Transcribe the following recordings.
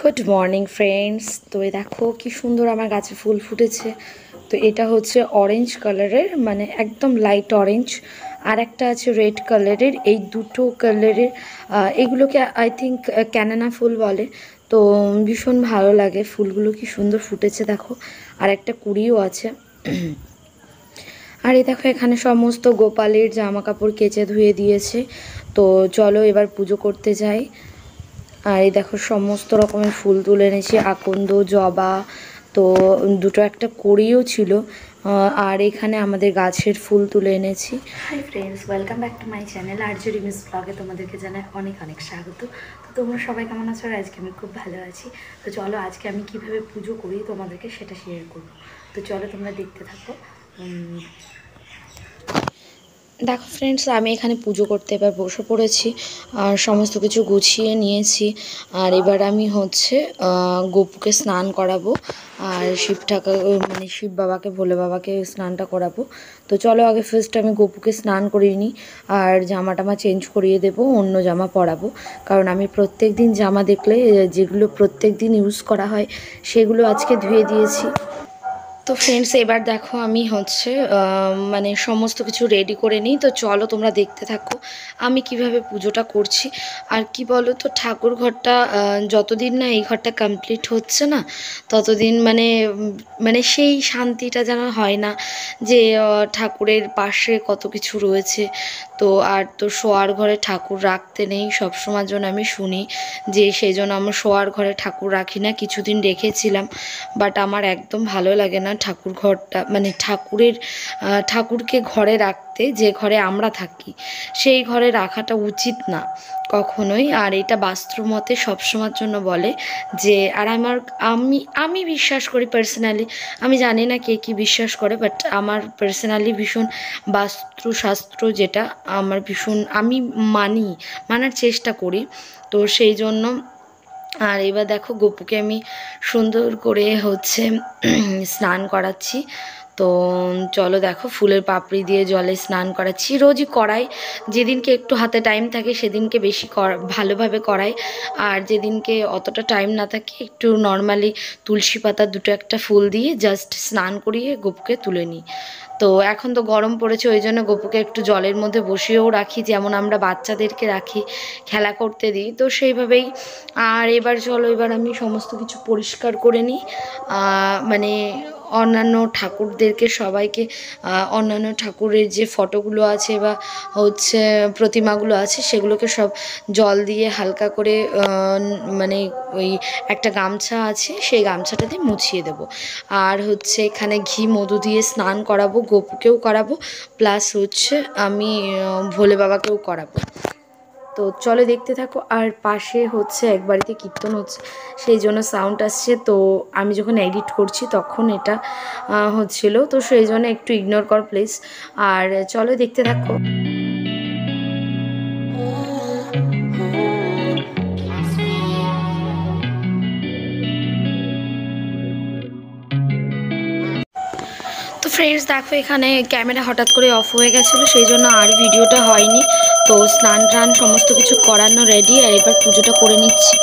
Good morning friends. তো এই দেখো কি সুন্দর আমার গাছে ফুল ফুটেছে। তো এটা হচ্ছে অরেঞ্জ কালারের, মানে একদম লাইট অরেঞ্জ, আর একটা আছে রেড কালারের। এই দুটো কালারের এগুলোকে আই থিঙ্ক ক্যানানা ফুল বলে। তো ভীষণ ভালো লাগে, ফুলগুলো কি সুন্দর ফুটেছে দেখো। আর একটা কুড়িও আছে। আর এই দেখো এখানে সমস্ত গোপালের জামা কাপড় কেচে ধুয়ে দিয়েছে। তো চলো এবার পুজো করতে যাই। আর এই দেখো সমস্ত রকমের ফুল তুলে এনেছি, আকন্দ, জবা, তো দুটো একটা কড়িও ছিল। আর এখানে আমাদের গাছের ফুল তুলে এনেছি। Hi friends, welcome back to my channel RJ Rimi's ব্লগে তোমাদেরকে জানাই অনেক অনেক স্বাগত। তো তোমরা সবাই কেমন আছো? আর আজকে আমি খুব ভালো আছি। তো চলো আজকে আমি কিভাবে পুজো করি তোমাদেরকে সেটা শেয়ার করবো। তো চলো তোমরা দেখতে থাকো। দেখো ফ্রেন্ডস, আমি এখানে পুজো করতে এবার বসে পড়েছি আর সমস্ত কিছু গুছিয়ে নিয়েছি। আর এবার আমি হচ্ছে গপুকে স্নান করাবো আর শিব ঠাকুর মানে শিব বাবাকে, ভোলে বাবাকে স্নানটা করাবো। তো চলো আগে ফার্স্ট আমি গপুকে স্নান করিয়ে নিই আর জামা টামা চেঞ্জ করিয়ে দেবো, অন্য জামা পরাবো। কারণ আমি প্রত্যেক দিন জামা দেখলে যেগুলো প্রত্যেক দিন ইউজ করা হয় সেগুলো আজকে ধুয়ে দিয়েছি। তো ফ্রেন্ডস এবার দেখো আমি হচ্ছে মানে সমস্ত কিছু রেডি করে নিই। তো চলো তোমরা দেখতে থাকো আমি কিভাবে পুজোটা করছি। আর কি বলো তো, ঠাকুর ঘরটা যতদিন না এই ঘরটা কমপ্লিট হচ্ছে না ততদিন মানে সেই শান্তিটা যেন হয় না যে ঠাকুরের পাশে কত কিছু রয়েছে। তো আর তো শোয়ার ঘরে ঠাকুর রাখতে নেই, সবসময়ের জন্য আমি শুনি যে সেই জন্য আমার শোয়ার ঘরে ঠাকুর রাখি না। কিছুদিন রেখেছিলাম, বাট আমার একদম ভালো লাগে না ঠাকুর ঘরটা, মানে ঠাকুরকে ঘরে রাখতে, যে ঘরে আমরা থাকি সেই ঘরে রাখাটা উচিত না কখনোই। আর এটা বাস্তুমতে সবসময়ের জন্য বলে যে, আর আমি বিশ্বাস করি পার্সোনালি, আমি জানি না কে কী বিশ্বাস করে, বাট আমার পার্সোনালি ভীষণ বাস্তুশাস্ত্র যেটা আমার ভীষণ, আমি মানার চেষ্টা করি। তো সেই জন্য। আর এবার দেখো গপুকে আমি সুন্দর করে হচ্ছে স্নান করাচ্ছি। তো চলো দেখো ফুলের পাপড়ি দিয়ে জলে স্নান করাচ্ছি, রোজই করাই। যেদিনকে একটু হাতে টাইম থাকে সেদিনকে বেশি ভালোভাবে করাই। আর যেদিনকে অতটা টাইম না থাকে একটু নর্মালি তুলসী পাতা দুটো একটা ফুল দিয়ে জাস্ট স্নান করিয়ে গপুকে তুলে নিই। তো এখন তো গরম পড়েছে, ওই জন্য গপুকে একটু জলের মধ্যে বসিয়েও রাখি, যেমন আমরা বাচ্চাদেরকে রাখি, খেলা করতে দিই, তো সেইভাবেই। আর এবার চলো এবার আমি সমস্ত কিছু পরিষ্কার করে নিই। মানে অন্যান্য ঠাকুরদেরকে সবাইকে, অন্যান্য ঠাকুরের যে ফটোগুলো আছে বা হচ্ছে প্রতিমাগুলো আছে সেগুলোকে সব জল দিয়ে হালকা করে মানে ওই একটা গামছা আছে সেই গামছাটাতে মুছিয়ে দেব। আর হচ্ছে এখানে ঘি মধু দিয়ে স্নান করাবো, গপুকেও করাবো, প্লাস হচ্ছে আমি ভোলে বাবাকেও করাবো। তো চলো দেখতে থাকো। আর পাশে হচ্ছে এক বাড়িতে কীর্তন হচ্ছে, সেই জন্য সাউন্ড আসছে। তো আমি যখন এডিট করছি তখন এটা হচ্ছিল, তো সেই জন্য একটু ইগনোর কর প্লিজ। আর চলো দেখতে থাকো। তো ফ্রেন্ডস দেখো এখানে ক্যামেরা হঠাৎ করে অফ হয়ে গেছিলো, সেই জন্য আর ভিডিওটা হয়নি। তো স্নান টান সমস্ত কিছু করানো রেডি, আর এবার পুজোটা করে নিচ্ছি।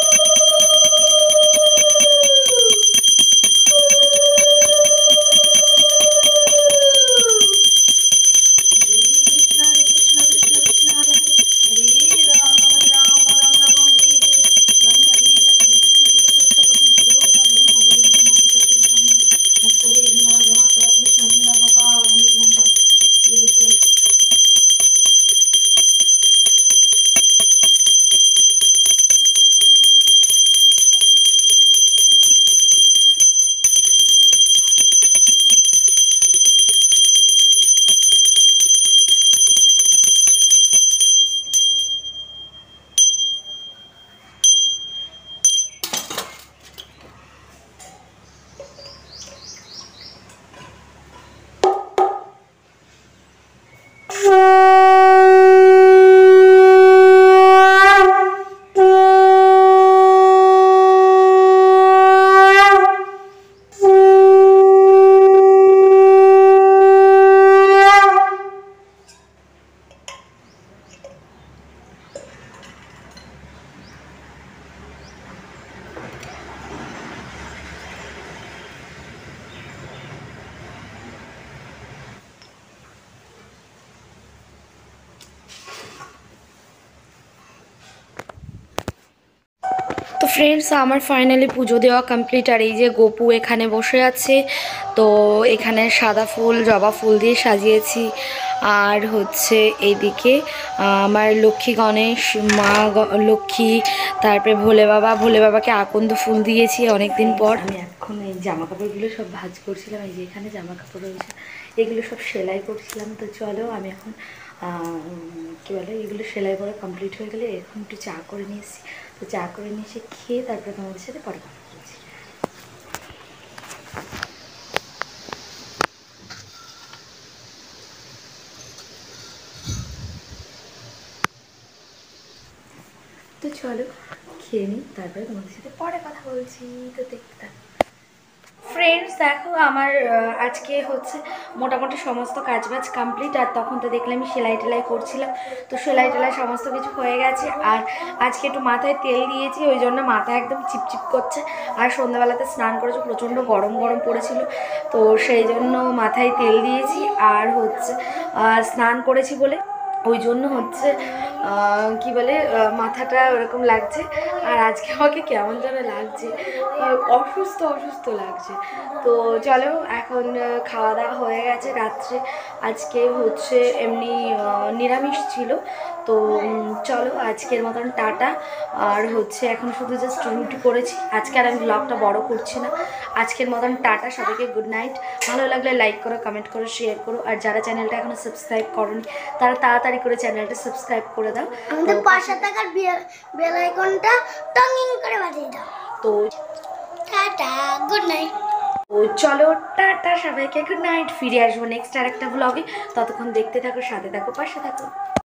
ফ্রেন্ডস আমার ফাইনালি পুজো দেওয়া কমপ্লিট। আর এই যে গোপু এখানে বসে আছে, তো এখানে সাদা ফুল জবা ফুল দিয়ে সাজিয়েছি। আর হচ্ছে এইদিকে আমার লক্ষ্মী গণেশ মা লক্ষ্মী, তারপরে ভোলে বাবাকে আকন্দ ফুল দিয়েছি অনেক দিন পর। আমি এখন এই জামা কাপড়গুলো সব ভাঁজ করছিলাম, এই যে এখানে জামা কাপড় রয়েছে, এগুলো সব সেলাই করছিলাম। তো চলো আমি এখন কী বলে এগুলো সেলাই করা কমপ্লিট হয়ে গেলে এখন একটু চা করে নিয়ে এসেছি, তো চা করে নিয়ে এসে খেয়ে তারপরে তোমাদের সাথে পরে কথা বলছি। তো চলো খেয়ে নিই, তারপরে তোমাদের সাথে পরে কথা বলছি। তো দেখতে থাকো ফ্রেন্ডস। দেখো আমার আজকে হচ্ছে মোটামুটি সমস্ত কাজবাজ কমপ্লিট। আর তখন তো দেখলে আমি সেলাই টেলাই করছিলাম, তো সেলাই টেলাই সমস্ত কিছু হয়ে গেছে। আর আজকে একটু মাথায় তেল দিয়েছি, ওই জন্য মাথা একদম চিপচিপ করছে। আর সন্ধ্যাবেলাতে স্নান করেছি, প্রচণ্ড গরম গরম পড়েছিল, তো সেই জন্য মাথায় তেল দিয়েছি। আর হচ্ছে স্নান করেছি বলে ওই জন্য হচ্ছে কি বলে মাথাটা ওরকম লাগছে। আর আজকে আমাকে কেমন যেন লাগছে, অসুস্থ অসুস্থ লাগছে। তো চলো এখন খাওয়া দাওয়া হয়ে গেছে রাত্রে, আজকে হচ্ছে এমনি নিরামিষ ছিল। তো চলো আজকের মতন টাটা। আর হচ্ছে এখন শুধু জাস্ট রুটি করেছি, আজকে আর আমি ব্লগটা বড় করছি না। আজকের মতন টাটা, সবাইকে গুড নাইট। ভালো লাগলে লাইক করো, কমেন্ট করো, শেয়ার করো। আর যারা চ্যানেলটা এখনো সাবস্ক্রাইব করোনি তারা তাড়াতাড়ি করে চ্যানেলটা সাবস্ক্রাইব করে দাও, আমাদের পাশে থাকার বেল আইকনটা টং করে বাজিয়ে দাও। তো টাটা, গুড নাইট। তো চলো টাটা সবাইকে, গুড নাইট। ফিরে আসবো নেক্সট আরেকটা ব্লগে, ততক্ষণ দেখতে থাকো, সাথে থাকো, পাশে থাকো।